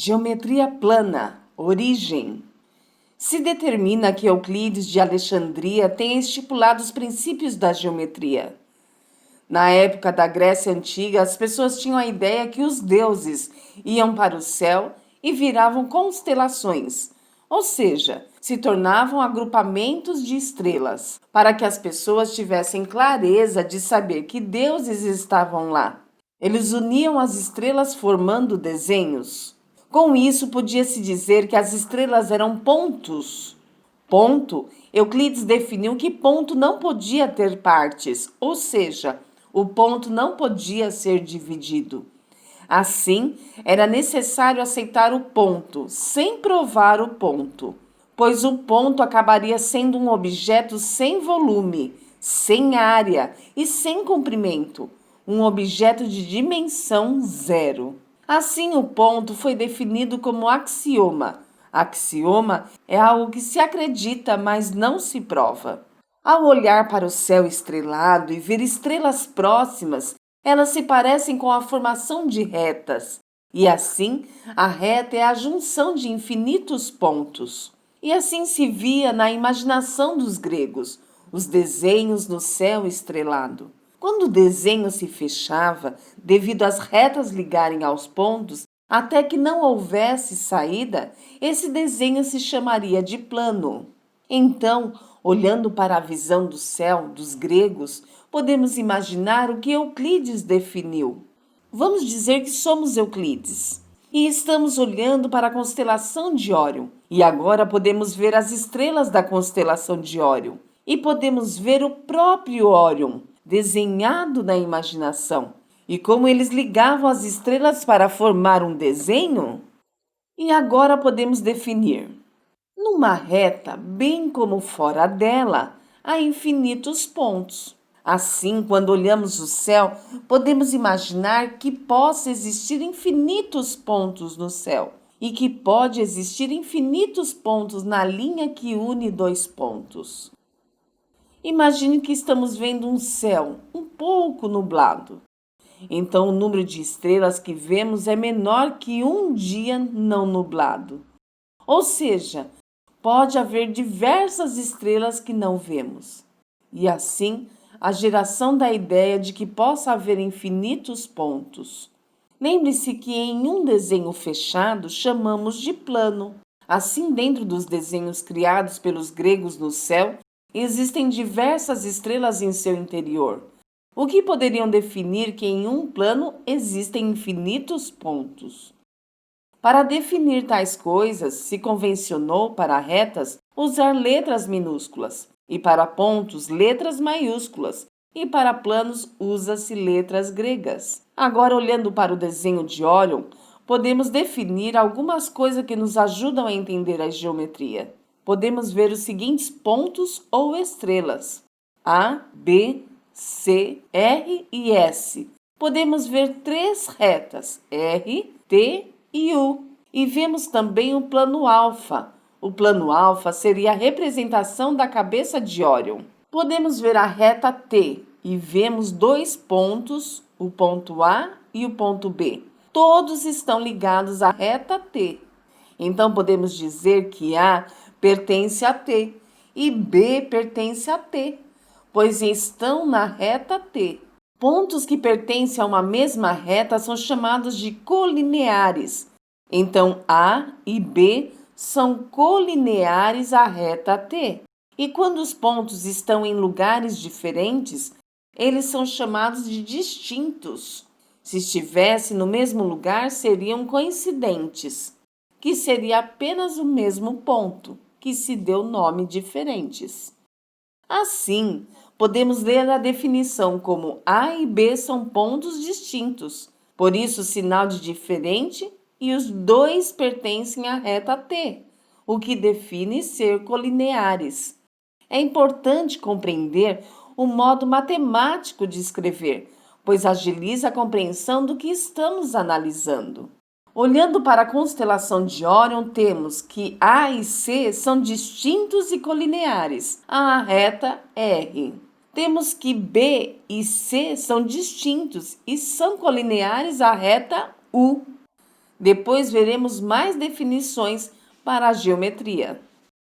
Geometria plana, origem. Se determina que Euclides de Alexandria tenha estipulado os princípios da geometria. Na época da Grécia Antiga, as pessoas tinham a ideia que os deuses iam para o céu e viravam constelações, ou seja, se tornavam agrupamentos de estrelas, para que as pessoas tivessem clareza de saber que deuses estavam lá. Eles uniam as estrelas formando desenhos. Com isso, podia-se dizer que as estrelas eram pontos. Ponto, Euclides definiu que ponto não podia ter partes, ou seja, o ponto não podia ser dividido. Assim, era necessário aceitar o ponto, sem provar o ponto, pois o ponto acabaria sendo um objeto sem volume, sem área e sem comprimento, um objeto de dimensão zero. Assim, o ponto foi definido como axioma. Axioma é algo que se acredita, mas não se prova. Ao olhar para o céu estrelado e ver estrelas próximas, elas se parecem com a formação de retas. E assim, a reta é a junção de infinitos pontos. E assim se via na imaginação dos gregos, os desenhos no céu estrelado. Quando o desenho se fechava, devido às retas ligarem aos pontos, até que não houvesse saída, esse desenho se chamaria de plano. Então, olhando para a visão do céu dos gregos, podemos imaginar o que Euclides definiu. Vamos dizer que somos Euclides e estamos olhando para a constelação de Órion. E agora podemos ver as estrelas da constelação de Órion e podemos ver o próprio Órion desenhado na imaginação. E como eles ligavam as estrelas para formar um desenho? E agora podemos definir. Numa reta, bem como fora dela, há infinitos pontos. Assim, quando olhamos o céu, podemos imaginar que possa existir infinitos pontos no céu e que pode existir infinitos pontos na linha que une dois pontos. Imagine que estamos vendo um céu um pouco nublado. Então, o número de estrelas que vemos é menor que um dia não nublado. Ou seja, pode haver diversas estrelas que não vemos. E assim, a geração da ideia de que possa haver infinitos pontos. Lembre-se que em um desenho fechado chamamos de plano. Assim, dentro dos desenhos criados pelos gregos no céu, existem diversas estrelas em seu interior, o que poderiam definir que em um plano existem infinitos pontos. Para definir tais coisas, se convencionou para retas usar letras minúsculas, e para pontos, letras maiúsculas, e para planos usa-se letras gregas. Agora, olhando para o desenho de Órion, podemos definir algumas coisas que nos ajudam a entender a geometria. Podemos ver os seguintes pontos ou estrelas: A, B, C, R e S. Podemos ver três retas, R, T e U. E vemos também o plano alfa. O plano alfa seria a representação da cabeça de Órion. Podemos ver a reta T e vemos dois pontos, o ponto A e o ponto B. Todos estão ligados à reta T. Então podemos dizer que A pertence a T e B pertence a T, pois estão na reta T. Pontos que pertencem a uma mesma reta são chamados de colineares. Então, A e B são colineares à reta T. E quando os pontos estão em lugares diferentes, eles são chamados de distintos. Se estivessem no mesmo lugar, seriam coincidentes, que seria apenas o mesmo ponto, que se deu nome diferentes. Assim, podemos ler a definição como A e B são pontos distintos, por isso o sinal de diferente e os dois pertencem à reta T, o que define ser colineares. É importante compreender o modo matemático de escrever, pois agiliza a compreensão do que estamos analisando. Olhando para a constelação de Órion, temos que A e C são distintos e colineares à reta R. Temos que B e C são distintos e são colineares à reta U. Depois veremos mais definições para a geometria.